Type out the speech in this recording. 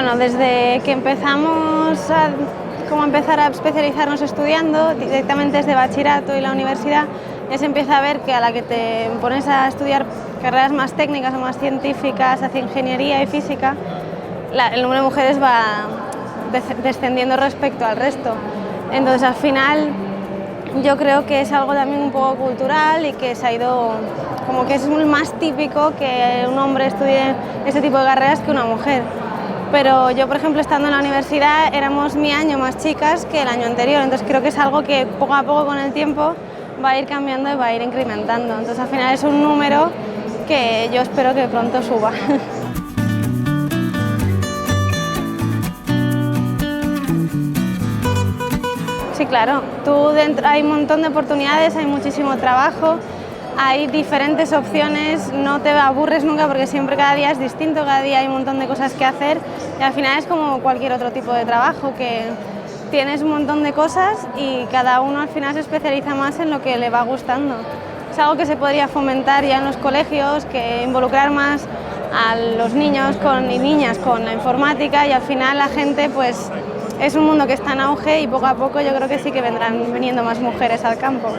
Bueno, desde que empezamos a empezar a especializarnos estudiando, directamente desde bachillerato y la universidad, ya se empieza a ver que a la que te pones a estudiar carreras más técnicas o más científicas, hacia ingeniería y física, el número de mujeres va descendiendo respecto al resto. Entonces, al final, yo creo que es algo también un poco cultural y que se ha ido, como que es más típico que un hombre estudie ese tipo de carreras que una mujer. Pero yo, por ejemplo, estando en la universidad, éramos mi año más chicas que el año anterior, entonces creo que es algo que poco a poco con el tiempo va a ir cambiando y va a ir incrementando. Entonces, al final es un número que yo espero que pronto suba. Sí, claro, hay un montón de oportunidades, hay muchísimo trabajo, hay diferentes opciones, no te aburres nunca porque siempre cada día es distinto, cada día hay un montón de cosas que hacer y al final es como cualquier otro tipo de trabajo, que tienes un montón de cosas y cada uno al final se especializa más en lo que le va gustando. Es algo que se podría fomentar ya en los colegios, que involucrar más a los niños y niñas con la informática y al final la gente pues es un mundo que está en auge y poco a poco yo creo que sí que vendrán viniendo más mujeres al campo.